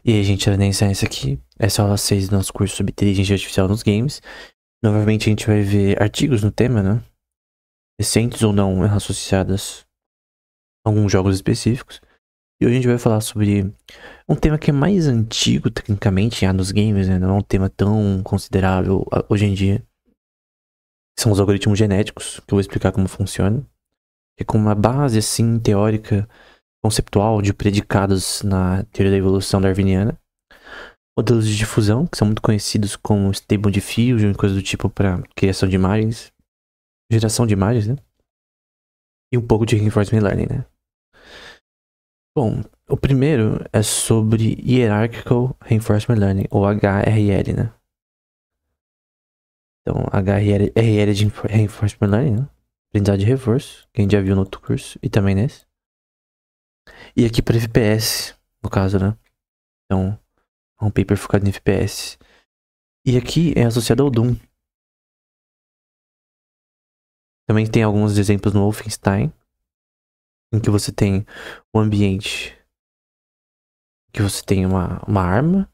E aí, gente, a Ciência aqui. Essa é a aula 6 do nosso curso sobre inteligência artificial nos games. Novamente, a gente vai ver artigos no tema, né? Recentes ou não associadas a alguns jogos específicos. E hoje a gente vai falar sobre um tema que é mais antigo, tecnicamente, nos games, né? Não é um tema tão considerável hoje em dia. São os algoritmos genéticos, que eu vou explicar como funciona. É com uma base, assim, teórica, conceptual de predicados na teoria da evolução darwiniana. Modelos de difusão, que são muito conhecidos como Stable Diffusion e coisas do tipo para criação de imagens, geração de imagens, né? E um pouco de Reinforcement Learning, né? Bom, o primeiro é sobre Hierarchical Reinforcement Learning, ou HRL, né? Então, HRL é de Reinforcement Learning, né? Aprendizado de reforço, que a gente já viu no outro curso, e também nesse. E aqui para FPS, no caso, né? Então, é um paper focado em FPS. E aqui é associado ao Doom. Também tem alguns exemplos no Wolfenstein, em que você tem um ambiente que você tem uma arma,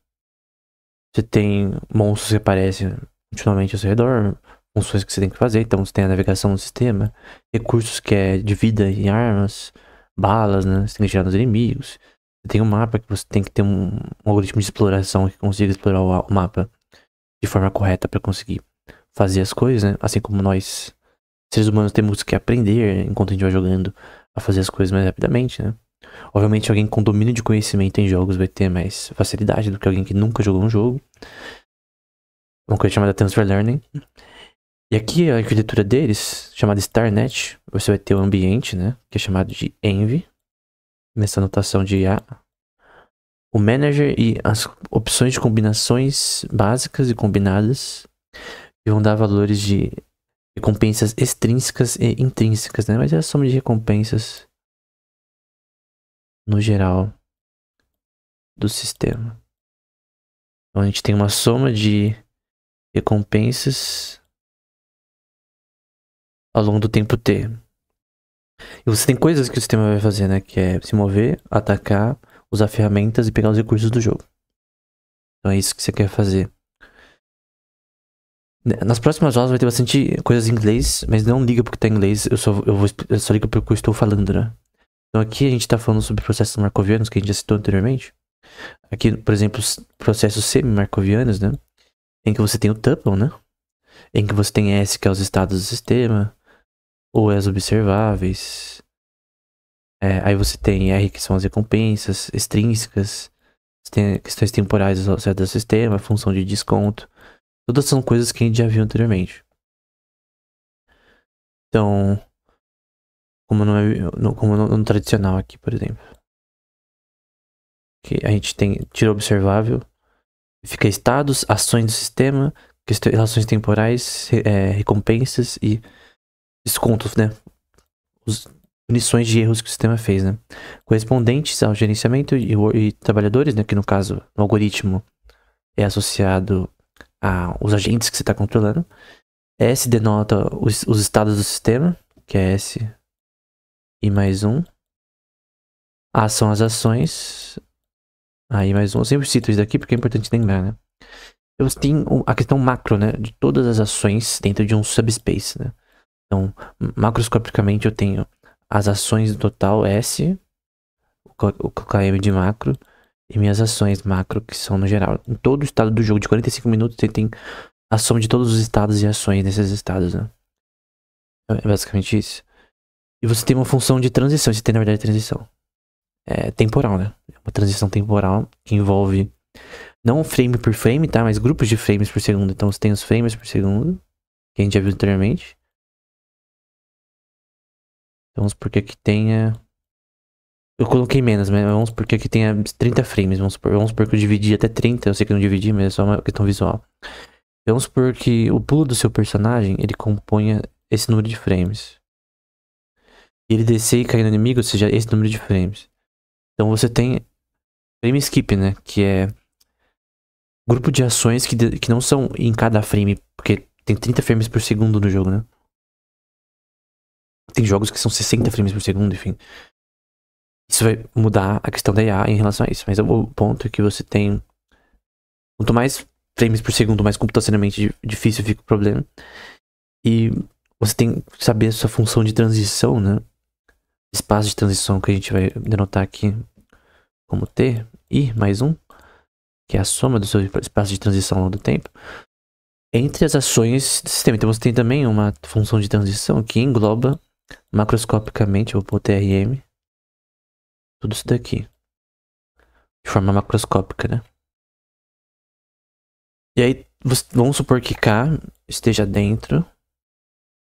você tem monstros que aparecem continuamente ao seu redor, funções que você tem que fazer, então você tem a navegação no sistema, recursos que é de vida em armas, balas, né? Você tem que tirar dos inimigos. Você tem um mapa que você tem que ter um algoritmo de exploração que consiga explorar o mapa de forma correta para conseguir fazer as coisas, né? Assim como nós, seres humanos, temos que aprender enquanto a gente vai jogando a fazer as coisas mais rapidamente, né? Obviamente, alguém com domínio de conhecimento em jogos vai ter mais facilidade do que alguém que nunca jogou um jogo. Uma coisa chamada Transfer Learning. E aqui a arquitetura deles, chamada StarNet, você vai ter o ambiente, né? Que é chamado de Env. Nessa notação de IA. O Manager e as opções de combinações básicas e combinadas. Que vão dar valores de recompensas extrínsecas e intrínsecas, né? Mas é a soma de recompensas no geral do sistema. Então a gente tem uma soma de recompensas ao longo do tempo T. E você tem coisas que o sistema vai fazer, né? Que é se mover, atacar, usar ferramentas e pegar os recursos do jogo. Então é isso que você quer fazer. Nas próximas aulas vai ter bastante coisas em inglês, mas não liga porque tá em inglês, eu só ligo porque eu estou falando, né? Então aqui a gente tá falando sobre processos marcovianos, que a gente já citou anteriormente. Aqui, por exemplo, processos semi-marcovianos, né? Em que você tem o tuple, né? Em que você tem S, que é os estados do sistema, ou as observáveis. Aí você tem R, que são as recompensas extrínsecas. Você tem questões temporais associadas ao sistema, função de desconto. Todas são coisas que a gente já viu anteriormente. Então, como no tradicional aqui, por exemplo. Que a gente tira observável, fica estados, ações do sistema, relações temporais, recompensas e descontos, né? Punições de erros que o sistema fez, né? Correspondentes ao gerenciamento e trabalhadores, né? Que no caso, no algoritmo, é associado aos agentes que você está controlando. S denota os estados do sistema, que é S e mais um. A são as ações. Aí mais um. Eu sempre cito isso daqui porque é importante lembrar, né? Eu tenho a questão macro, né? De todas as ações dentro de um subspace, né? Então, macroscopicamente eu tenho as ações do total S, o KM de macro, e minhas ações macro, que são no geral. Em todo o estado do jogo de 45 minutos, você tem a soma de todos os estados e ações nesses estados, né? É basicamente isso. E você tem uma função de transição, você tem na verdade transição. É temporal, né? É uma transição temporal que envolve não frame por frame, tá? Mas grupos de frames por segundo. Então você tem os frames por segundo, que a gente já viu anteriormente. Então vamos supor que aqui tenha... Eu coloquei menos, mas vamos supor que aqui tenha 30 frames. Vamos supor que eu dividi até 30. Eu sei que eu não dividi, mas é só uma questão visual. Vamos supor que o pulo do seu personagem, ele componha esse número de frames. E ele descer e cair no inimigo, ou seja, esse número de frames. Então você tem frame skip, né? Que é grupo de ações que não são em cada frame, porque tem 30 frames por segundo no jogo, né? Tem jogos que são 60 frames por segundo, enfim. Isso vai mudar a questão da IA em relação a isso. Mas o ponto é que você tem... Quanto mais frames por segundo, mais computacionalmente difícil fica o problema. E você tem que saber a sua função de transição, né? Espaço de transição que a gente vai denotar aqui como T. E mais um, que é a soma do seu espaço de transição ao longo do tempo, entre as ações do sistema. Então você tem também uma função de transição que engloba macroscopicamente, eu vou pôr TRM, tudo isso daqui, de forma macroscópica, né? E aí, vamos supor que K esteja dentro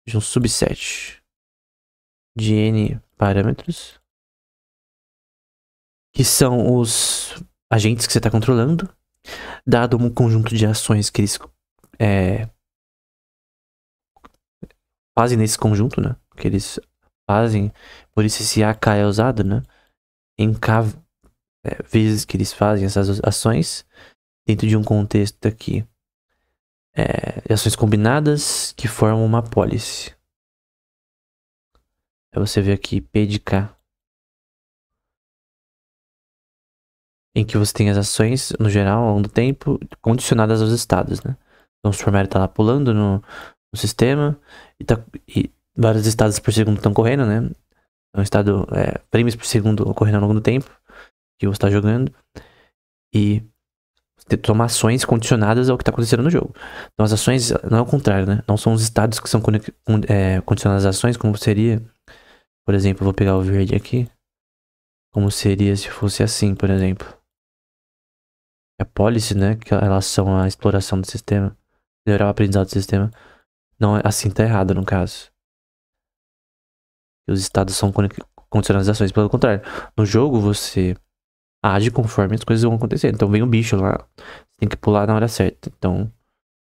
de um subset de N parâmetros, que são os agentes que você está controlando, dado um conjunto de ações que eles fazem nesse conjunto, né? Que eles fazem, por isso esse AK é usado, né? Em K vezes que eles fazem essas ações dentro de um contexto aqui. De ações combinadas que formam uma apólice. Aí você vê aqui P de K. Em que você tem as ações, no geral, ao longo do tempo, condicionadas aos estados, né? Então o formulário tá lá pulando no sistema e vários estados por segundo estão correndo, né? É um estado, frames por segundo ocorrendo ao longo do tempo que você está jogando. E você toma ações condicionadas ao que está acontecendo no jogo. Então as ações, não é o contrário, né? Não são os estados que são condicionados às ações, como seria, por exemplo, vou pegar o verde aqui. Como seria se fosse assim, por exemplo. A policy, né? Que é a relação à exploração do sistema. Melhorar o aprendizado do sistema. Não, assim tá errado no caso. Os estados são condicionados às ações. Pelo contrário, no jogo você age conforme as coisas vão acontecer. Então vem um bicho lá, você tem que pular na hora certa. Então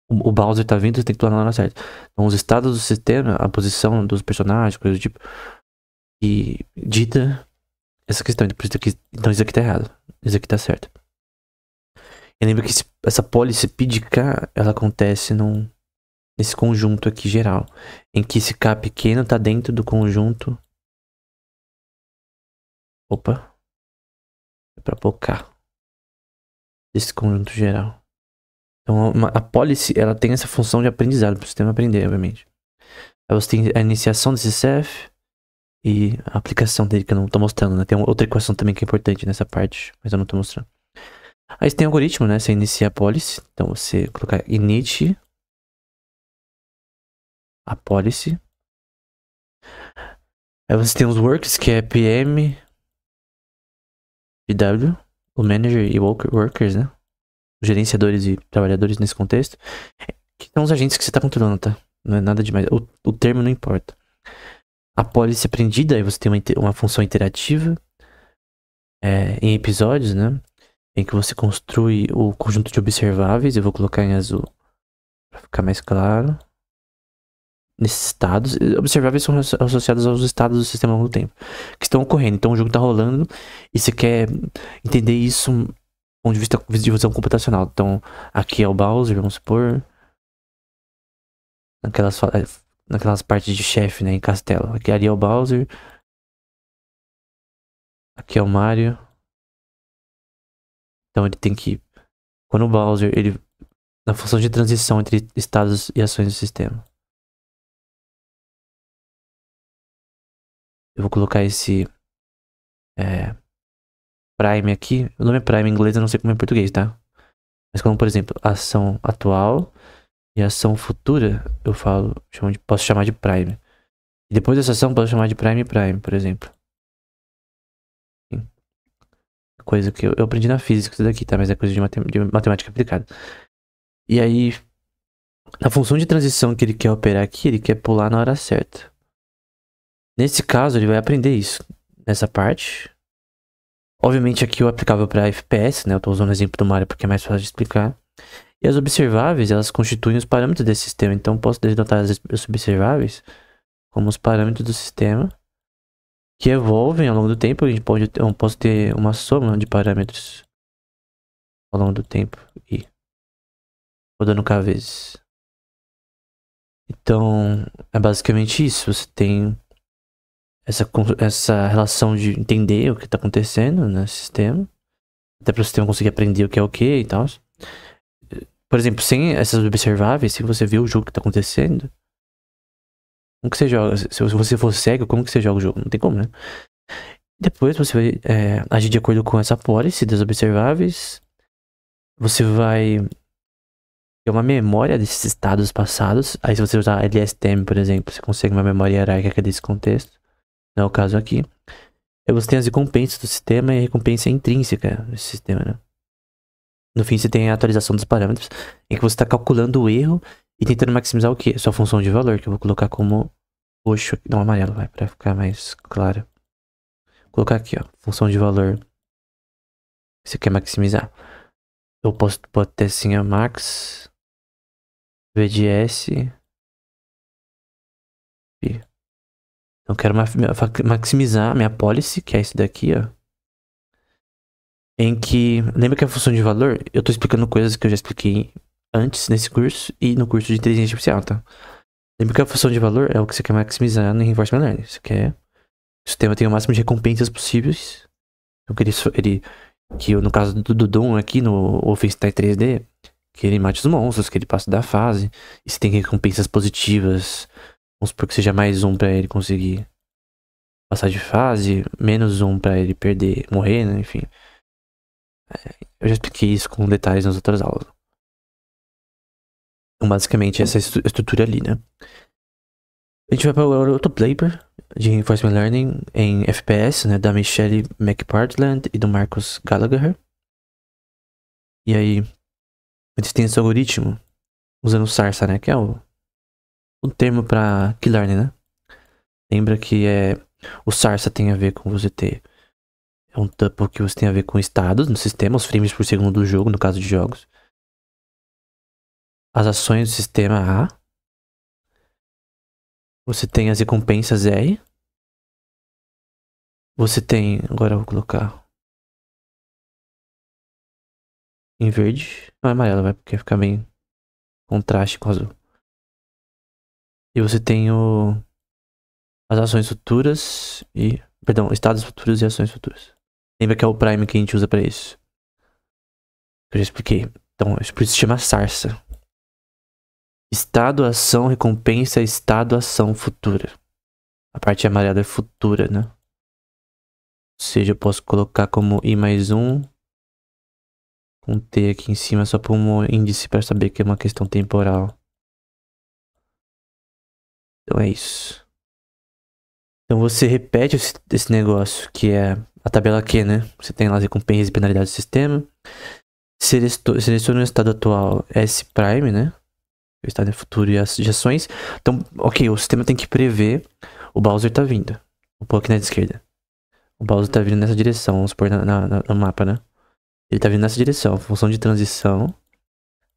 o Bowser tá vindo, você tem que pular na hora certa. Então os estados do sistema, a posição dos personagens, coisas do tipo, e dita essa questão. Então isso aqui tá errado. Isso aqui tá certo. E lembra que essa policy P de K, ela acontece nesse conjunto aqui geral. Em que esse K pequeno tá dentro do conjunto. Opa. É pra pôr K. Desse conjunto geral. Então a policy, ela tem essa função de aprendizado, para o sistema aprender, obviamente. Aí você tem a iniciação desse CEF e a aplicação dele, que eu não tô mostrando, né? Tem outra equação também que é importante nessa parte, mas eu não tô mostrando. Aí você tem o algoritmo, né? Você inicia a policy. Então você colocar init a policy. Aí você tem os works, que é PM, PW, o manager e workers, né? Os gerenciadores e trabalhadores nesse contexto. Que são os agentes que você tá controlando, tá? Não é nada demais. O termo não importa. A policy aprendida, aí você tem uma função interativa em episódios, né? Em que você construi o conjunto de observáveis. Eu vou colocar em azul para ficar mais claro. Nesses estados, observáveis são associados aos estados do sistema ao longo do tempo que estão ocorrendo. Então o jogo está rolando e você quer entender isso do ponto de vista de visão computacional. Então aqui é o Bowser, vamos supor, naquelas partes de chefe, né, em castelo. Aqui ali é o Bowser, aqui é o Mario. Então ele tem que, quando o Bowser, ele na função de transição entre estados e ações do sistema. Eu vou colocar esse Prime aqui. O nome é Prime em inglês, eu não sei como é em português, tá? Mas como, por exemplo, ação atual e ação futura, eu posso chamar de Prime. E depois dessa ação, posso chamar de Prime Prime, por exemplo. Sim. Coisa que eu aprendi na física, isso daqui, tá? Mas é coisa de matemática aplicada. E aí, a função de transição que ele quer operar aqui, ele quer pular na hora certa. Nesse caso, ele vai aprender isso. Nessa parte. Obviamente aqui o aplicável para FPS, né? Eu tô usando o exemplo do Mario porque é mais fácil de explicar. E as observáveis, elas constituem os parâmetros desse sistema. Então posso denotar as observáveis como os parâmetros do sistema que evolvem ao longo do tempo. Eu posso ter uma soma de parâmetros ao longo do tempo e rodando K vezes. Então é basicamente isso. Você tem essa relação de entender o que tá acontecendo no sistema. Até para o sistema conseguir aprender o que é o que e tal. Por exemplo, sem essas observáveis, se você vê o jogo que tá acontecendo, como que você joga? Se você for cego, como que você joga o jogo? Não tem como, né? Depois você vai agir de acordo com essa policy das observáveis. Você vai ter uma memória desses estados passados. Aí se você usar LSTM, por exemplo, você consegue uma memória hierárquica desse contexto. Não é o caso aqui. Aí você tem as recompensas do sistema e a recompensa intrínseca desse sistema, né? No fim, você tem a atualização dos parâmetros, em que você está calculando o erro e tentando maximizar o quê? Sua função de valor, que eu vou colocar como roxo, não amarelo, vai, para ficar mais claro. Vou colocar aqui, ó, função de valor que você quer maximizar. Eu posso botar assim, a max VDS. Então, eu quero maximizar minha policy, que é esse daqui, ó. Em que, lembra que a função de valor, eu tô explicando coisas que eu já expliquei antes nesse curso e no curso de inteligência artificial, tá? Lembra que a função de valor é o que você quer maximizar no Reinforcement Learning. Você quer que o sistema tenha o máximo de recompensas possíveis. Então, que no caso do Doom aqui no OpenStack 3D, que ele mate os monstros, que ele passe da fase. E se tem recompensas positivas, vamos supor que seja mais um pra ele conseguir passar de fase, menos um pra ele perder, morrer, né? Enfim. Eu já expliquei isso com detalhes nas outras aulas. Então, basicamente, essa é a estrutura ali, né? A gente vai para o outro paper de Reinforcement Learning em FPS, né? Da Michelle McPartland e do Marcus Gallagher. E aí, eles têm esse algoritmo usando o SARSA, né? Que é o termo para Key-Learning, né? Lembra que o SARSA tem a ver com você ter... É um tuple que você tem a ver com estados no sistema, os frames por segundo do jogo, no caso de jogos. As ações do sistema A. Você tem as recompensas R. Você tem... Agora eu vou colocar em verde. Não é amarelo, vai, porque fica bem contraste com o azul. E você tem as ações futuras e... Perdão, estados futuros e ações futuras. Lembra que é o prime que a gente usa pra isso. Eu já expliquei. Então, por isso se chama SARSA. Estado, ação, recompensa, estado, ação, futura. A parte amarela é futura, né? Ou seja, eu posso colocar como I mais 1 com T aqui em cima só para um índice para saber que é uma questão temporal. Então é isso. Então você repete esse negócio que é a tabela Q, né? Você tem lá as recompensas e penalidades do sistema. Seleciona o estado atual S', né? O estado futuro e as ações. Então, ok, o sistema tem que prever. O Bowser tá vindo. Vou pôr aqui na esquerda. O Bowser tá vindo nessa direção. Vamos pôr no mapa, né? Ele tá vindo nessa direção. A função de transição,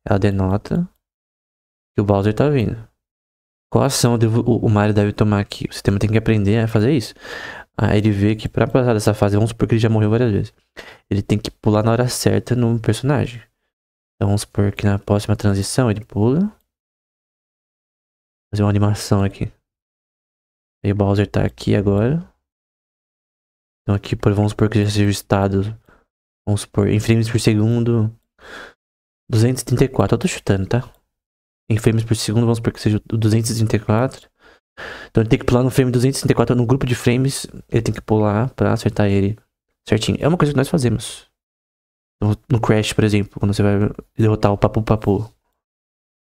ela denota que o Bowser tá vindo. Qual ação o Mario deve tomar aqui? O sistema tem que aprender a fazer isso. Aí ele vê que pra passar dessa fase, vamos supor que ele já morreu várias vezes. Ele tem que pular na hora certa no personagem. Então vamos supor que na próxima transição ele pula. Fazer uma animação aqui. Aí o Bowser tá aqui agora. Então aqui vamos supor que já seja o estado. Vamos supor em frames por segundo 234. Eu tô chutando, tá? Em frames por segundo, vamos supor que seja o 234. Então ele tem que pular no frame 234. No grupo de frames, ele tem que pular pra acertar ele certinho. É uma coisa que nós fazemos. No Crash, por exemplo, quando você vai derrotar o Papu Papu,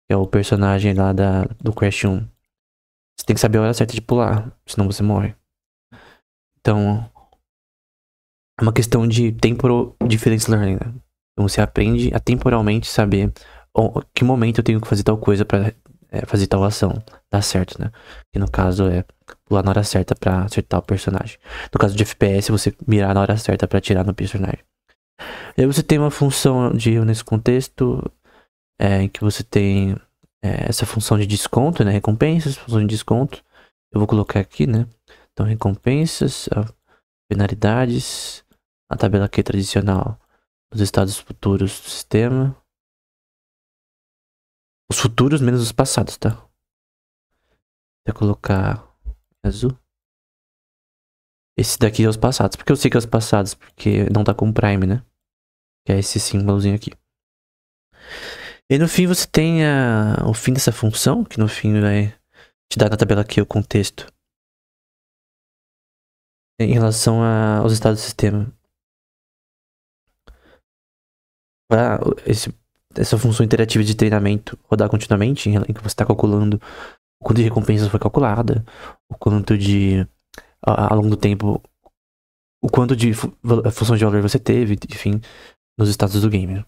que é o personagem lá do Crash 1. Você tem que saber a hora certa de pular, senão você morre. Então, é uma questão de temporal difference learning, né? Então você aprende a temporalmente saber que momento eu tenho que fazer tal coisa pra fazer tal ação. Dar certo, né? Que no caso é pular na hora certa pra acertar o personagem. No caso de FPS, você mirar na hora certa pra atirar no personagem. E aí você tem uma função de erro nesse contexto, em que você tem essa função de desconto, né? Recompensas, função de desconto. Eu vou colocar aqui, né? Então, recompensas, penalidades, a tabela aqui tradicional dos estados futuros do sistema. Os futuros menos os passados, tá? Vou colocar azul. Esse daqui é os passados. Por que eu sei que é os passados? Porque não tá com Prime, né? Que é esse símbolozinho aqui. E no fim você tem o fim dessa função, que no fim vai te dar na tabela aqui o contexto em relação aos estados do sistema. Para essa função interativa de treinamento rodar continuamente, em que você está calculando o quanto de recompensa foi calculada, o quanto de, ao longo do tempo, o quanto de função de valor você teve, enfim, nos estados do game.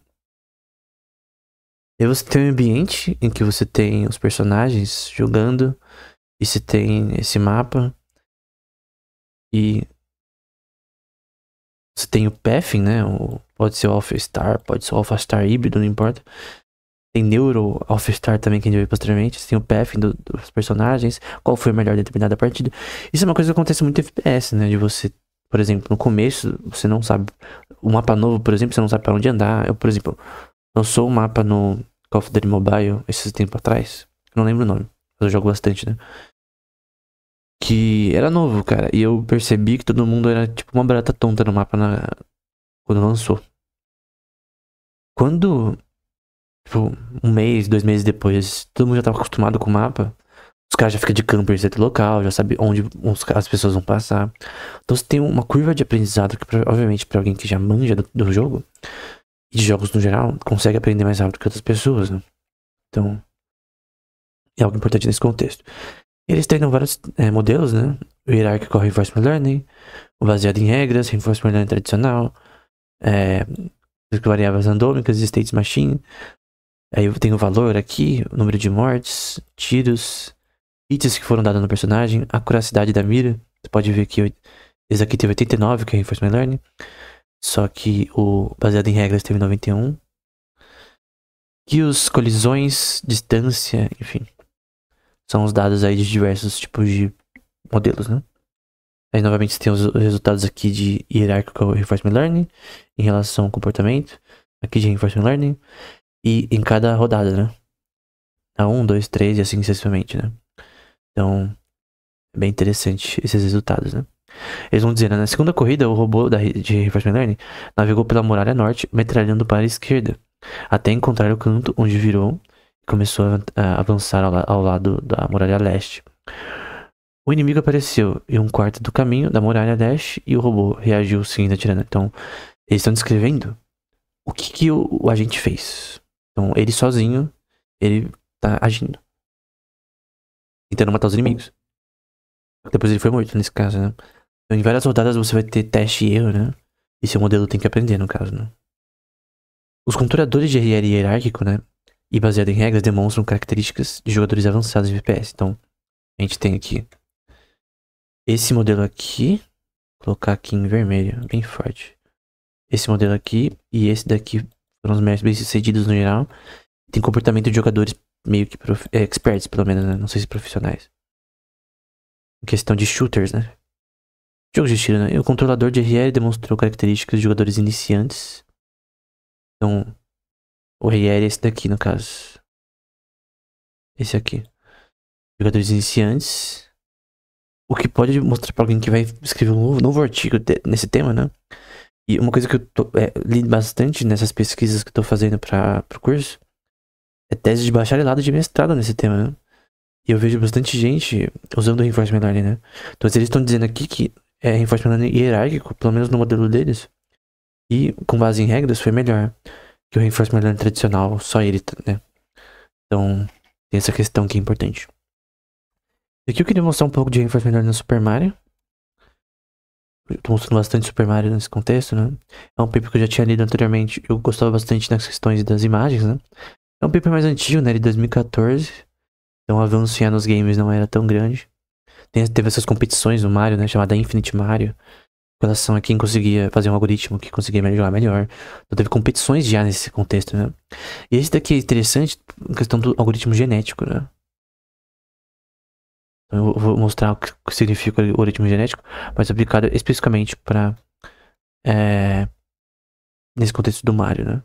E você tem um ambiente em que você tem os personagens jogando, e você tem esse mapa, e você tem o pathing, né? Pode ser o Alpha Star, pode ser o Alpha Star híbrido, não importa. Tem Neuro Alpha Star também, que a gente vai ver posteriormente. Você tem o pathing dos personagens, qual foi o melhor de determinada partida. Isso é uma coisa que acontece muito em FPS, né? De você, por exemplo, no começo, você não sabe. O mapa novo, por exemplo, você não sabe pra onde andar. Eu, por exemplo, lançou um mapa no Call of Duty Mobile esses tempos atrás. Eu não lembro o nome, mas eu jogo bastante, né? Que era novo, cara. E eu percebi que todo mundo era tipo uma barata tonta no mapa quando lançou. Quando, tipo, um mês, 2 meses depois, todo mundo já tava acostumado com o mapa. Os caras já ficam de camper em certo local, já sabe onde as pessoas vão passar. Então você tem uma curva de aprendizado que, obviamente, pra alguém que já manja do jogo, e de jogos no geral, consegue aprender mais rápido que outras pessoas, né? Então, é algo importante nesse contexto. Eles treinam vários modelos, né? O hierárquico Reinforcement Learning, o baseado em regras, Reinforcement Learning tradicional, variáveis randômicas, State Machine. Aí tem o valor aqui, o número de mortes, tiros, hits que foram dados no personagem, a acuracidade da mira. Você pode ver que esse aqui teve 89, que é Reinforcement Learning. Só que o baseado em regras teve 91. E os colisões, distância, enfim. São os dados aí de diversos tipos de modelos, né? Aí novamente você tem os resultados aqui de Hierarchical Reinforcement Learning em relação ao comportamento. Aqui de Reinforcement Learning. E em cada rodada, né? A 1, 2, 3 e assim sucessivamente, né? Então, é bem interessante esses resultados, né? Eles vão dizer, né? Na segunda corrida, o robô de Reinforcement Learning navegou pela muralha norte, metralhando para a esquerda, até encontrar o canto onde virou e começou a avançar ao lado da muralha leste. O inimigo apareceu em um quarto do caminho da muralha leste e o robô reagiu seguindo atirando. Então, eles estão descrevendo o que o agente fez. Então, ele sozinho, ele tá agindo, tentando matar os inimigos. Depois ele foi morto, nesse caso, né? Então, em várias rodadas você vai ter teste e erro, né? E seu modelo tem que aprender, no caso, né? Os controladores de RL hierárquico, né? E baseado em regras, demonstram características de jogadores avançados de FPS. Então, a gente tem aqui esse modelo aqui. Vou colocar aqui em vermelho, bem forte. Esse modelo aqui e esse daqui foram os mais bem sucedidos no geral. Tem comportamento de jogadores meio que experts, pelo menos, né? Não sei se profissionais. Em questão de shooters, né? Jogos de tiro, né? E o controlador de RL demonstrou características de jogadores iniciantes. Então, o RL é esse daqui, no caso. Esse aqui. Jogadores iniciantes. O que pode mostrar pra alguém que vai escrever um novo artigo nesse tema, né? E uma coisa que eu li bastante nessas pesquisas que eu tô fazendo pro curso é tese de bacharelado de mestrado nesse tema, né? E eu vejo bastante gente usando o Reinforcement Learning, né? Então eles estão dizendo aqui que é Reinforcement Learning hierárquico, pelo menos no modelo deles, e com base em regras foi melhor que o Reinforcement Learning tradicional, só ele, né? Então tem essa questão que é importante. Aqui eu queria mostrar um pouco de Reinforcement Learning no Super Mario. Eu tô mostrando bastante Super Mario nesse contexto, né? É um paper que eu já tinha lido anteriormente. Eu gostava bastante das questões das imagens, né? É um paper mais antigo, né? De 2014. Então o avanço nos games não era tão grande. Teve essas competições no Mario, né? Chamada Infinite Mario. Com relação a quem conseguia fazer um algoritmo que conseguia jogar melhor. Então teve competições já nesse contexto, né? E esse daqui é interessante em questão do algoritmo genético, né? Então eu vou mostrar o que significa o algoritmo genético, mas aplicado especificamente para nesse contexto do Mario, né?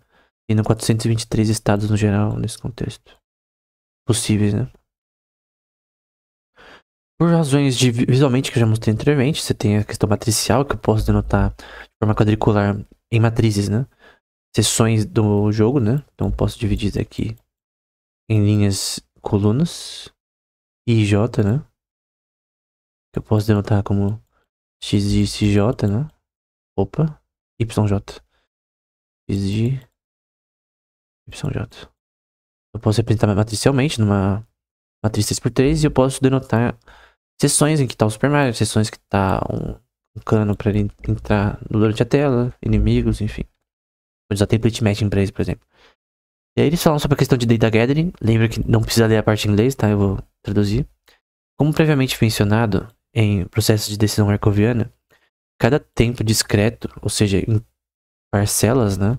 E no 423 estados no geral nesse contexto. Possíveis, né? Por razões de visualmente que eu já mostrei anteriormente, você tem a questão matricial, que eu posso denotar de forma quadricular em matrizes, né? Seções do jogo, né? Então eu posso dividir isso aqui em linhas, colunas, I e J, né? Que eu posso denotar como X de XJ, né? Opa, YJ. X de YJ. Eu posso representar matricialmente numa matriz 3x3 e eu posso denotar seções em que tá o Super Mario, seções que tá um cano pra ele entrar durante a tela, inimigos, enfim. Vou usar template matching pra isso, por exemplo. E aí eles falam sobre a questão de data gathering. Lembra que não precisa ler a parte em inglês, tá? Eu vou traduzir. Como previamente mencionado em processo de decisão markoviana, cada tempo discreto, ou seja, em parcelas, né?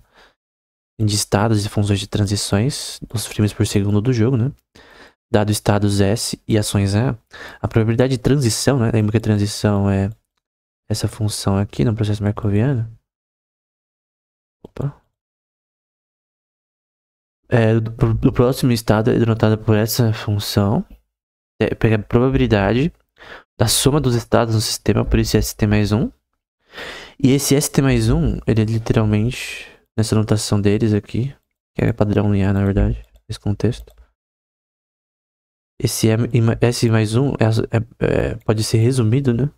De estados e funções de transições nos frames por segundo do jogo, né? Dado estados S e ações a probabilidade de transição, né? Lembra que a transição é essa função aqui no processo markoviano. Opa. Do próximo estado é denotada por essa função. Pega a probabilidade da soma dos estados no sistema por esse ST mais 1. E esse ST mais 1, ele é literalmente, nessa notação deles aqui, que é padrão linear na verdade, nesse contexto. Esse S mais 1 pode ser resumido, né?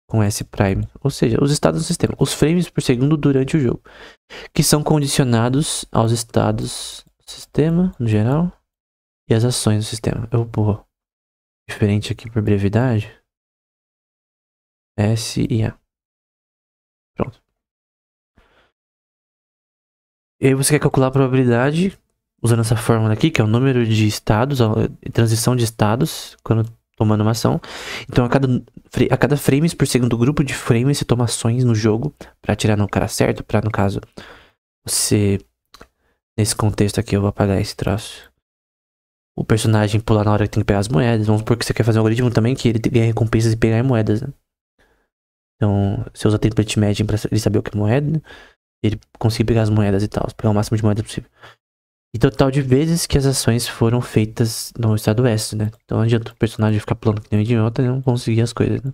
Com S prime. Ou seja, os estados do sistema. Os frames por segundo durante o jogo. Que são condicionados aos estados do sistema, no geral. E as ações do sistema. Eu vou pôr diferente aqui por brevidade. S e A. Pronto. E aí você quer calcular a probabilidade usando essa fórmula aqui, que é o número de estados, a transição de estados, quando tomando uma ação. Então, a cada frames por segundo, grupo de frames se toma ações no jogo pra atirar no cara certo, pra, no caso, você... Nesse contexto aqui, eu vou apagar esse traço. O personagem pular na hora que tem que pegar as moedas. Vamos supor que você quer fazer um algoritmo também que ele ganha recompensas e pegar moedas, né? Então, você usa template matching pra ele saber o que é moeda, né? Ele conseguir pegar as moedas e tal, pegar o máximo de moedas possível. E total de vezes que as ações foram feitas no estado S, né? Então não adianta o personagem ficar pulando que nem um idiota e não conseguir as coisas, né?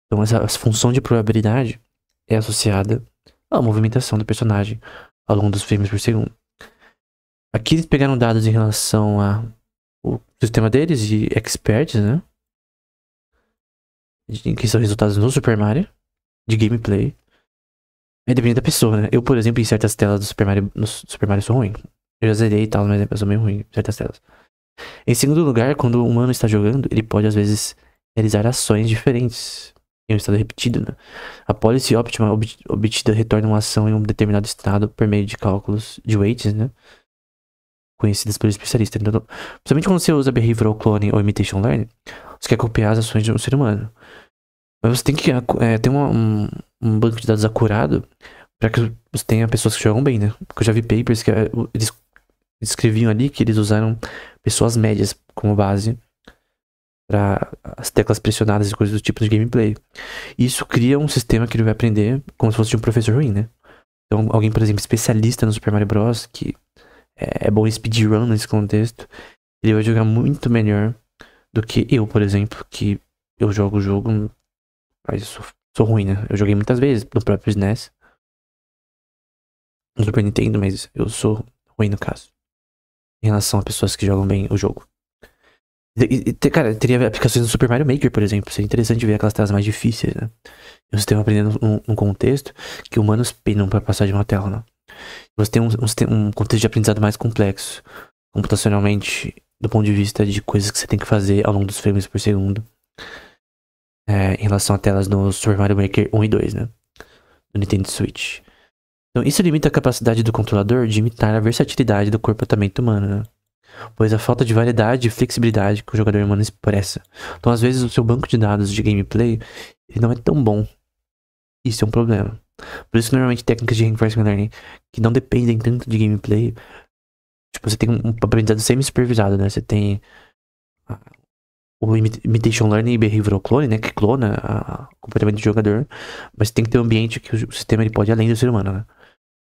Então essa função de probabilidade é associada à movimentação do personagem ao longo dos frames por segundo. Aqui eles pegaram dados em relação ao sistema deles de experts, né? Que são resultados no Super Mario, de gameplay. É dependendo da pessoa, né? Eu, por exemplo, em certas telas do Super Mario, no Super Mario sou ruim. Eu já zerei e tal, mas eu sou meio ruim em certas telas. Em segundo lugar, quando o humano está jogando, ele pode às vezes realizar ações diferentes em um estado repetido, né? A policy óptima obtida retorna uma ação em um determinado estado por meio de cálculos de weights, né? Conhecidas pelo especialista. Então, principalmente quando você usa behavioral cloning ou imitation learning, você quer copiar as ações de um ser humano. Mas você tem que ter um banco de dados acurado para que você tenha pessoas que jogam bem, né? Porque eu já vi papers que eles escreviam ali que eles usaram pessoas médias como base para as teclas pressionadas e coisas do tipo de gameplay. Isso cria um sistema que ele vai aprender como se fosse de um professor ruim, né? Então, alguém, por exemplo, especialista no Super Mario Bros, que é bom em speedrun nesse contexto, ele vai jogar muito melhor do que eu, por exemplo, que eu jogo o jogo, mas eu sou ruim, né? Eu joguei muitas vezes no próprio SNES, no Super Nintendo, mas eu sou ruim no caso, em relação a pessoas que jogam bem o jogo. Cara, teria aplicações no Super Mario Maker, por exemplo. Seria interessante ver aquelas telas mais difíceis, né? E você tem aprendendo um contexto que humanos penam pra passar de uma tela, né? Você tem um contexto de aprendizado mais complexo, computacionalmente, do ponto de vista de coisas que você tem que fazer ao longo dos frames por segundo. Em relação a telas no Super Mario Maker 1 e 2, né? Do Nintendo Switch. Então, isso limita a capacidade do controlador de imitar a versatilidade do comportamento humano, né? Pois a falta de variedade e flexibilidade que o jogador humano expressa. Então, às vezes, o seu banco de dados de gameplay ele não é tão bom. Isso é um problema. Por isso que, normalmente, técnicas de reinforcement learning que não dependem tanto de gameplay, tipo, você tem um aprendizado semi-supervisado, né? Você tem o imitation learning e behavioral clone, né? Que clona o comportamento do jogador. Mas tem que ter um ambiente que o sistema ele pode ir além do ser humano, né?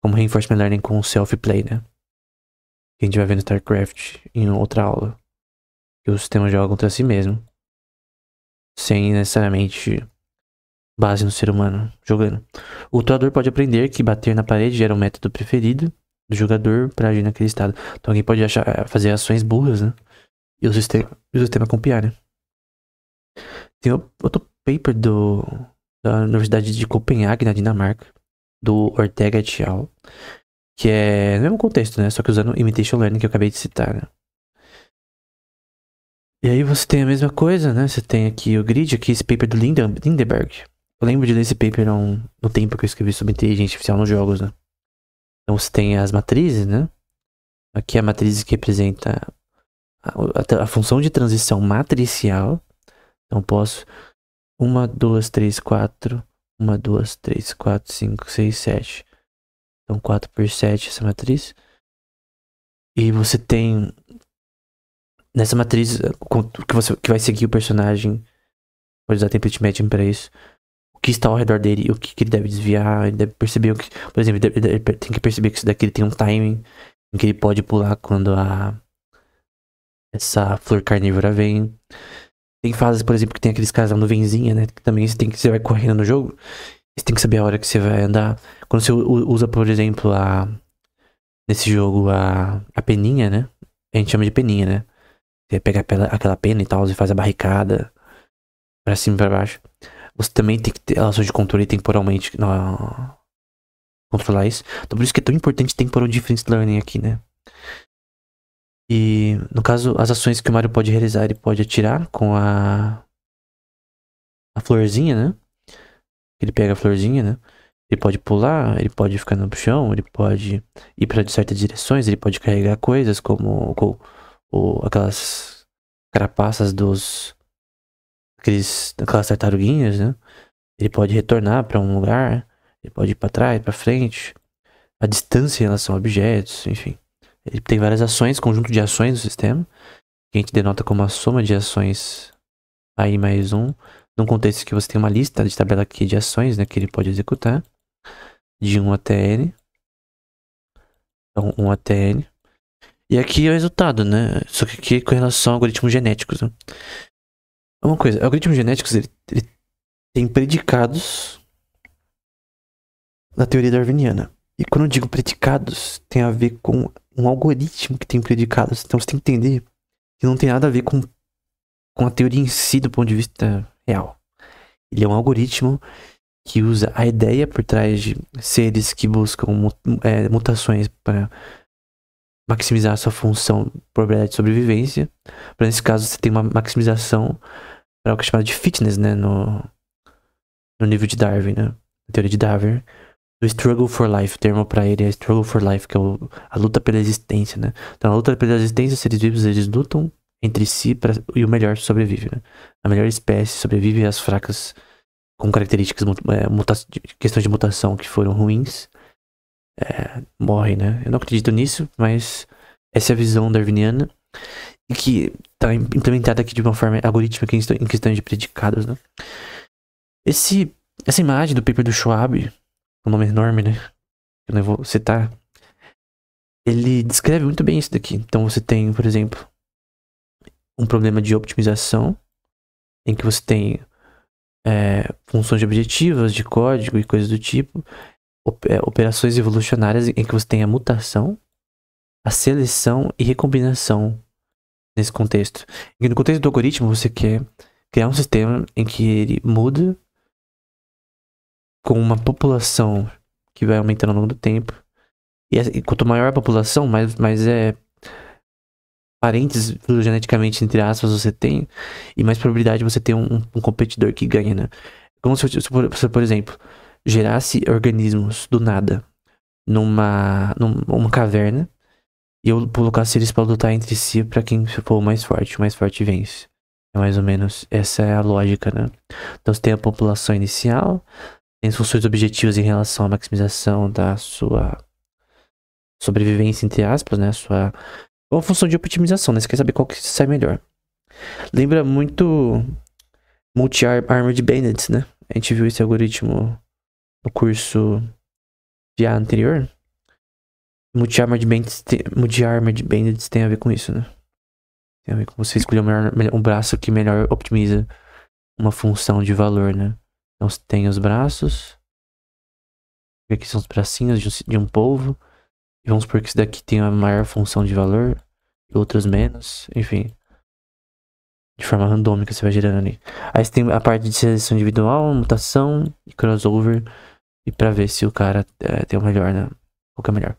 Como reinforcement learning com self-play, né? Que a gente vai ver no StarCraft em outra aula. Que o sistema joga contra si mesmo. sem necessariamente base no ser humano jogando. O atuador pode aprender que bater na parede era o método preferido do jogador para agir naquele estado. Então alguém pode fazer ações burras, né? E o sistema copiar, né? Tem outro paper da Universidade de Copenhague, na Dinamarca, do Ortega et al., que é no mesmo contexto, né? Só que usando Imitation Learning, que eu acabei de citar, né? E aí você tem a mesma coisa, né? Você tem aqui o grid, aqui esse paper do Lindenberg. Eu lembro de ler esse paper no tempo que eu escrevi sobre inteligência artificial nos jogos, né? Então você tem as matrizes, né? Aqui a matriz que representa a função de transição matricial. Então posso 1, 2, 3, 4. 1, 2, 3, 4, 5, 6, 7. Então 4 por 7 essa matriz. E você tem nessa matriz que vai seguir o personagem. Pode usar template matching para isso. O que está ao redor dele, o que ele deve desviar, ele deve perceber o que. Por exemplo, ele tem que perceber que isso daqui tem um timing em que ele pode pular quando essa flor carnívora vem. Tem fases, por exemplo, que tem aqueles caras da nuvenzinha, né? Que também você vai correndo no jogo. Você tem que saber a hora que você vai andar. Quando você usa, por exemplo, nesse jogo a peninha, né? A gente chama de peninha, né? Você pega aquela pena e tal, e faz a barricada pra cima e pra baixo. Você também tem que ter relações de controle temporalmente controlar isso. Então por isso que é tão importante temporal difference learning aqui, né? E no caso, as ações que o Mario pode realizar, ele pode atirar com a florzinha, né? Ele pega a florzinha, né? Ele pode pular, ele pode ficar no chão, ele pode ir para certas direções, ele pode carregar coisas como aquelas carapaças aquelas tartaruguinhas, né? Ele pode retornar para um lugar, ele pode ir para trás, para frente, a distância em relação a objetos, enfim. Ele tem várias ações, conjunto de ações no sistema, que a gente denota como a soma de ações aí mais um. Num contexto que você tem uma lista de tabela aqui de ações, né, que ele pode executar, de 1 até N. Então, 1 até N. E aqui é o resultado, né? Só que aqui com relação a algoritmos genéticos, né? Uma coisa, algoritmos genéticos, ele tem predicados na teoria darwiniana. E quando eu digo predicados, tem a ver com um algoritmo que tem predicados. Então você tem que entender que não tem nada a ver com a teoria em si do ponto de vista real. Ele é um algoritmo que usa a ideia por trás de seres que buscam mutações para maximizar a sua função, probabilidade de sobrevivência. Para nesse caso, você tem uma maximização para o que é chamado de fitness, né? No nível de Darwin, né? A teoria de Darwin. Do struggle for life. O termo para ele é struggle for life, que é a luta pela existência, né? Então, a luta pela existência, os seres vivos, eles lutam entre si e o melhor sobrevive, né? A melhor espécie sobrevive e as fracas com características, questões de mutação que foram ruins, morrem, né? Eu não acredito nisso, mas essa é a visão darwiniana e que está implementada aqui de uma forma algorítmica em questão de predicados, né? Essa imagem do paper do Schwab, um nome enorme, né? Eu não vou citar. Ele descreve muito bem isso daqui. Então você tem, por exemplo, um problema de optimização em que você tem funções objetivas de código e coisas do tipo, operações evolucionárias em que você tem a mutação, a seleção e recombinação nesse contexto. E no contexto do algoritmo, você quer criar um sistema em que ele muda com uma população que vai aumentando ao longo do tempo. E quanto maior a população, mais parentes filogeneticamente, entre aspas, você tem, e mais probabilidade você ter um competidor que ganha, né? Como se você, por exemplo, gerasse organismos do nada numa caverna e eu colocasse eles pra lutar entre si pra quem for o mais forte vence. É mais ou menos essa é a lógica, né? Então você tem a população inicial, tem as funções objetivas em relação à maximização da sua sobrevivência, entre aspas, né? Uma função de optimização, né? Você quer saber qual que sai melhor. Lembra muito Multi-Armored Bandits, né? A gente viu esse algoritmo no curso de anterior. Multi-Armored Bandits tem a ver com isso, né? Tem a ver com você escolher um braço que melhor optimiza uma função de valor, né? Então você tem os braços. Aqui são os bracinhos de um polvo. E vamos supor que esse daqui tem uma maior função de valor. E outros menos. Enfim. De forma randômica você vai gerando ali. Aí você tem a parte de seleção individual, mutação e crossover. E pra ver se o cara tem o melhor, né? Qual que é o melhor.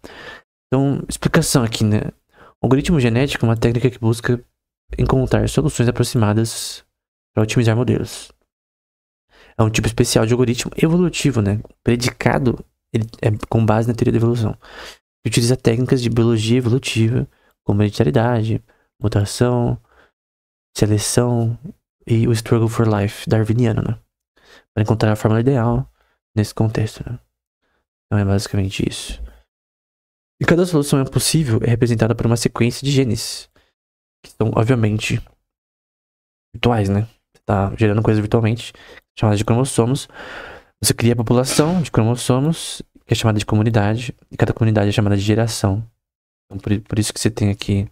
Então, explicação aqui, né? O algoritmo genético é uma técnica que busca encontrar soluções aproximadas para otimizar modelos. É um tipo especial de algoritmo evolutivo, né? Predicado ele é com base na teoria da evolução. Que utiliza técnicas de biologia evolutiva, como hereditariedade, mutação, seleção e o struggle for life darwiniano, né? Para encontrar a fórmula ideal nesse contexto, né? Então é basicamente isso. E cada solução possível é representada por uma sequência de genes, que são, obviamente, virtuais, né? Você tá gerando coisas virtualmente, chamadas de cromossomos. Você cria a população de cromossomos, que é chamada de comunidade, e cada comunidade é chamada de geração. Então, por isso que você tem aqui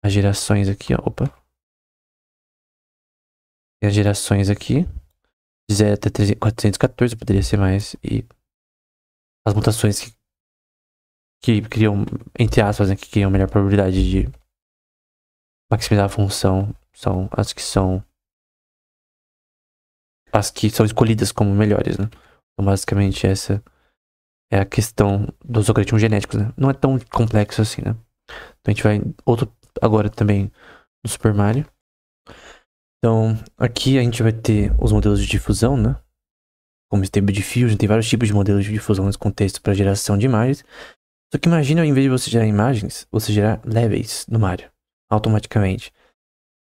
as gerações aqui, ó. Opa. Tem as gerações aqui, de 0 até 414, poderia ser mais, e as mutações que criam, entre aspas, né, que criam a melhor probabilidade de maximizar a função, são as que são escolhidas como melhores, né? Então, basicamente, essa é a questão dos algoritmos genéticos, né? Não é tão complexo assim, né? Então, a gente vai agora também no Super Mario. Então, aqui a gente vai ter os modelos de difusão, né? Como Stable Diffusion, tem vários tipos de modelos de difusão nesse contexto para geração de imagens. Só que imagina, em vez de você gerar imagens, você gerar levels no Mario, automaticamente.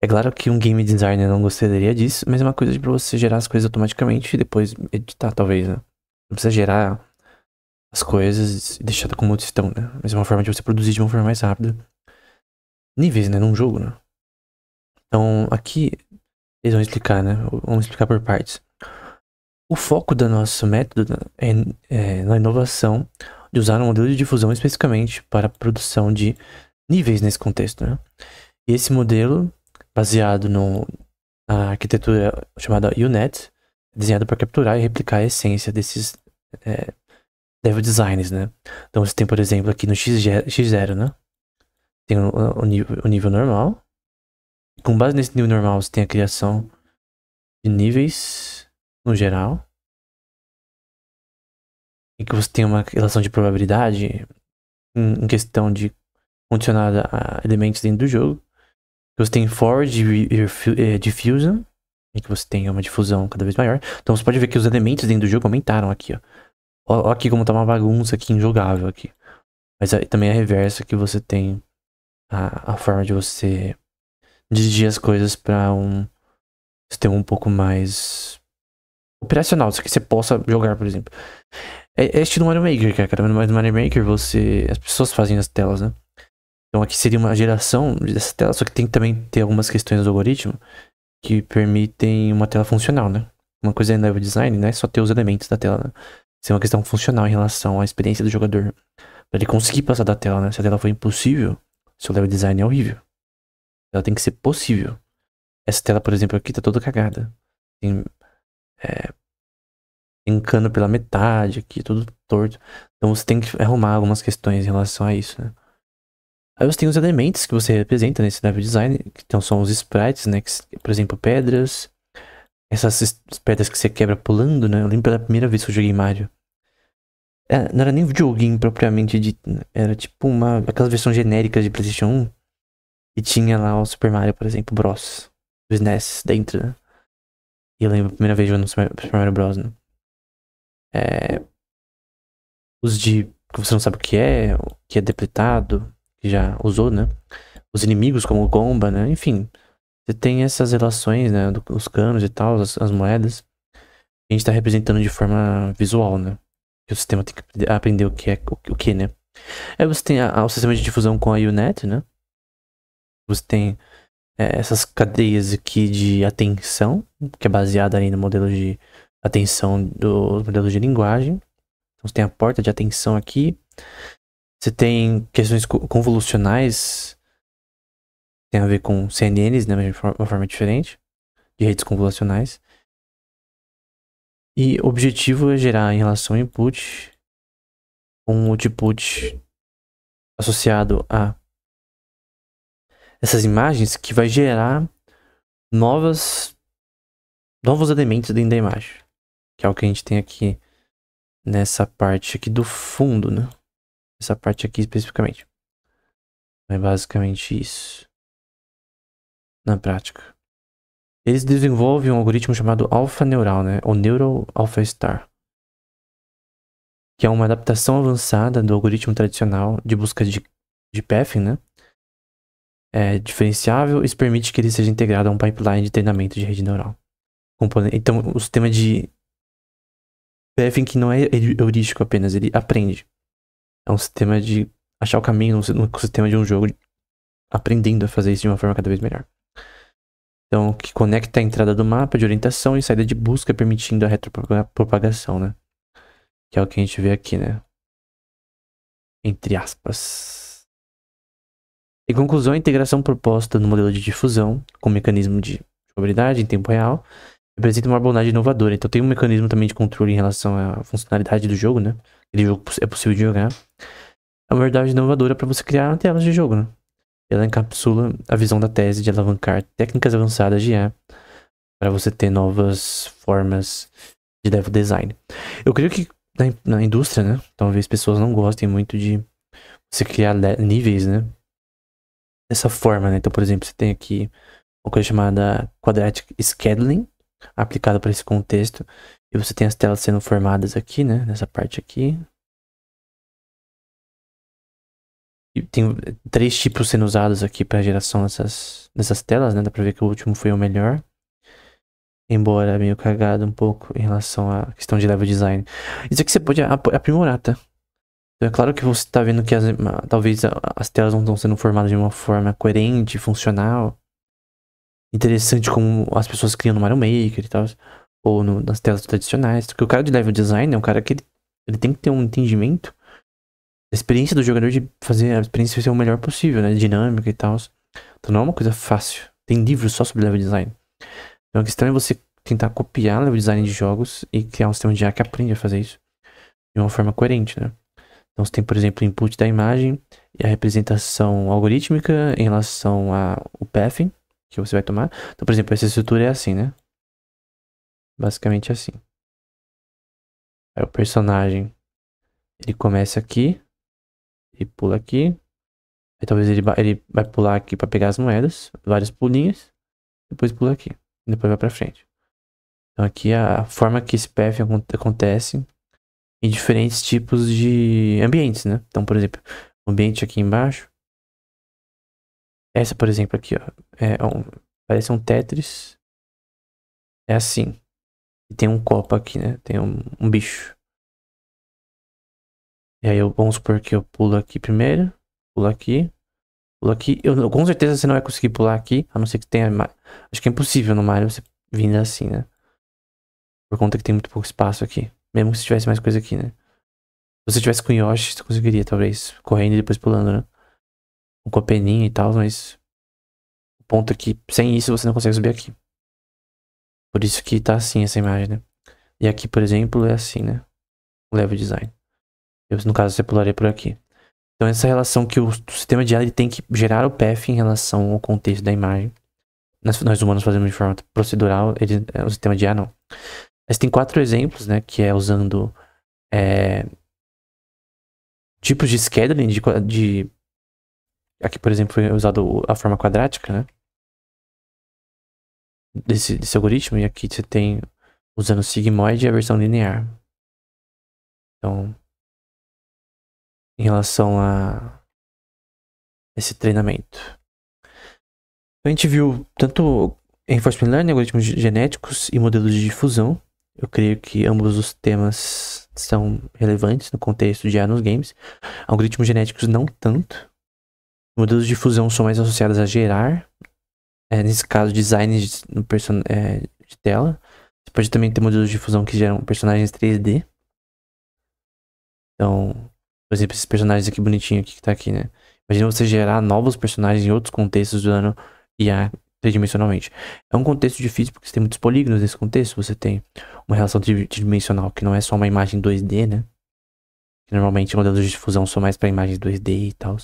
É claro que um game designer não gostaria disso, mas é uma coisa pra você gerar as coisas automaticamente e depois editar, talvez, né? Não precisa gerar as coisas e deixar como estão, né? Mas é uma forma de você produzir de uma forma mais rápida. Níveis, né? Num jogo, né? Então, aqui, eles vão explicar, né? Vamos explicar por partes. O foco do nosso método é na inovação de usar um modelo de difusão especificamente para a produção de níveis nesse contexto, né? E esse modelo, baseado na arquitetura chamada UNet, é desenhado para capturar e replicar a essência desses level designs, né? Então você tem, por exemplo, aqui no X0, né? Tem o nível normal. E com base nesse nível normal, você tem a criação de níveis no geral. E que você tem uma relação de probabilidade em questão de condicionada a elementos dentro do jogo. Você tem forward diffusion, em que você tem uma difusão cada vez maior. Então você pode ver que os elementos dentro do jogo aumentaram aqui, ó. Ó aqui como tá uma bagunça aqui, injogável aqui. Mas aí, também é a reversa, que você tem a forma de você dirigir as coisas pra um sistema um pouco mais operacional, que você possa jogar, por exemplo. É estilo Mario Maker, cara. No Mario Maker as pessoas fazem as telas, né? Então aqui seria uma geração dessa tela, só que tem que também ter algumas questões do algoritmo que permitem uma tela funcional, né? Uma coisa é level design, não é só ter os elementos da tela, né? Isso é uma questão funcional em relação à experiência do jogador. Pra ele conseguir passar da tela, né? Se a tela for impossível, seu level design é horrível. Ela tem que ser possível. Essa tela, por exemplo, aqui tá toda cagada. Tem cano pela metade aqui, tudo torto. Então você tem que arrumar algumas questões em relação a isso, né? Aí você tem os elementos que você representa nesse level design, que então são os sprites, né? Que, por exemplo, pedras. Essas pedras que você quebra pulando, né? Eu lembro pela primeira vez que eu joguei Mario. Não era nem videogame propriamente dito, né? Era tipo aquelas versões genéricas de PlayStation 1. E tinha lá o Super Mario, por exemplo, Bros. O SNES dentro, né? E eu lembro a primeira vez jogando Super Mario Bros, né? Os que você não sabe o que é depletado, que já usou, né? Os inimigos como o Gomba, né? Enfim, você tem essas relações, né? Os canos e tal, as moedas. A gente tá representando de forma visual, né? Que o sistema tem que aprender o que, né? Aí você tem o sistema de difusão com a UNet, né? Você tem essas cadeias aqui de atenção, que é baseada aí no modelo de atenção dos modelos de linguagem. Então você tem a porta de atenção aqui. Você tem questões convolucionais, tem a ver com CNNs, né, mas de uma forma diferente. de redes convolucionais. E o objetivo é gerar em relação ao input um output associado a essas imagens que vai gerar novos elementos dentro da imagem. Que é o que a gente tem aqui nessa parte aqui do fundo, né? Essa parte aqui especificamente. É basicamente isso. Na prática. Eles desenvolvem um algoritmo chamado AlphaNeural, né? Ou Neural AlphaStar. Que é uma adaptação avançada do algoritmo tradicional de busca de pathing, né? É diferenciável e isso permite que ele seja integrado a um pipeline de treinamento de rede neural. Então, o sistema de pathing que não é heurístico apenas, ele aprende. É um sistema de achar o caminho no ecossistema de um jogo, aprendendo a fazer isso de uma forma cada vez melhor. Então, que conecta a entrada do mapa de orientação e saída de busca, permitindo a retropropagação, né? Que é o que a gente vê aqui, né? Entre aspas. Em conclusão, a integração proposta no modelo de difusão, com mecanismo de jogabilidade em tempo real, representa uma abordagem inovadora. Então tem um mecanismo também de controle em relação à funcionalidade do jogo, né? Aquele jogo é possível de jogar. É uma abordagem inovadora para você criar telas de jogo, né? Ela encapsula a visão da tese de alavancar técnicas avançadas de IA para você ter novas formas de level design. Eu creio que na indústria, né? Talvez pessoas não gostem muito de você criar níveis, né? Dessa forma, né? Então, por exemplo, você tem aqui uma coisa chamada Quadratic Scheduling, aplicada para esse contexto. E você tem as telas sendo formadas aqui, né? Nessa parte aqui. E tem 3 tipos sendo usados aqui para geração dessas telas, né? Dá pra ver que o último foi o melhor. Embora meio cagado um pouco em relação à questão de level design. Isso aqui você pode aprimorar, tá? Então é claro que você tá vendo que talvez as telas não estão sendo formadas de uma forma coerente, funcional. Interessante como as pessoas criam no Mario Maker e tal. Ou nas telas tradicionais. Porque o cara de level design é um cara que ele tem que ter um entendimento a experiência do jogador de fazer a experiência ser o melhor possível, né? Dinâmica e tal. Então não é uma coisa fácil. Tem livros só sobre level design. Então a questão é você tentar copiar level design de jogos e criar um sistema de IA que aprende a fazer isso de uma forma coerente, né? Então você tem, por exemplo, o input da imagem e a representação algorítmica em relação ao pathing que você vai tomar. Então, por exemplo, essa estrutura é assim, né? Basicamente assim. Aí o personagem, ele começa aqui. Ele pula aqui. Aí talvez ele vai pular aqui pra pegar as moedas. Vários pulinhos. Depois pula aqui. E depois vai pra frente. Então aqui é a forma que esse path acontece em diferentes tipos de ambientes, né? Então, por exemplo, o ambiente aqui embaixo. Essa, por exemplo, aqui, ó. Parece um Tetris. É assim. E tem um copo aqui, né? Tem um bicho. E aí, vamos supor que eu pulo aqui primeiro. Pulo aqui. Pulo aqui. Com certeza você não vai conseguir pular aqui. A não ser que tenha... Acho que é impossível no Mario você vindo assim, né? Por conta que tem muito pouco espaço aqui. Mesmo se tivesse mais coisa aqui, né? Se você tivesse com o Yoshi, você conseguiria, talvez. Correndo e depois pulando, né? Com a peninha e tal, mas... O ponto é que sem isso você não consegue subir aqui. Por isso que tá assim essa imagem, né? E aqui, por exemplo, é assim, né? O level design. No caso, você pularia por aqui. Então, essa relação que o sistema de IA ele tem que gerar o path em relação ao contexto da imagem. Nós humanos fazemos de forma procedural, o sistema de IA não. Mas tem 4 exemplos, né? Que é usando tipos de scheduling aqui, por exemplo, foi usado a forma quadrática, né? Desse algoritmo. E aqui você tem usando o sigmoide e a versão linear. Então, em relação a esse treinamento. Então, a gente viu tanto reinforcement learning, algoritmos genéticos e modelos de difusão. Eu creio que ambos os temas são relevantes no contexto de IA nos games. Algoritmos genéticos não tanto. Modelos de difusão são mais associados a gerar, nesse caso, designs de tela. Você pode também ter modelos de difusão que geram personagens 3D. Então, por exemplo, esses personagens aqui bonitinhos que tá aqui, né? Imagina você gerar novos personagens em outros contextos usando IA tridimensionalmente. É um contexto difícil porque você tem muitos polígonos nesse contexto. Você tem uma relação tridimensional que não é só uma imagem 2D, né? Normalmente modelos de difusão são mais para imagens 2D e tal.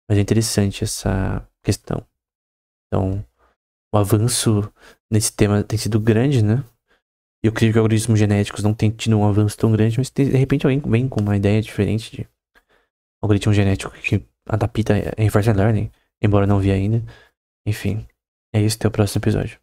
Mas é interessante essa questão. Então, o avanço nesse tema tem sido grande, né? E eu creio que algoritmos genéticos não tem tido um avanço tão grande, mas de repente alguém vem com uma ideia diferente de algoritmo genético que adapta reinforcement learning, embora não vi ainda. Enfim, é isso, até o próximo episódio.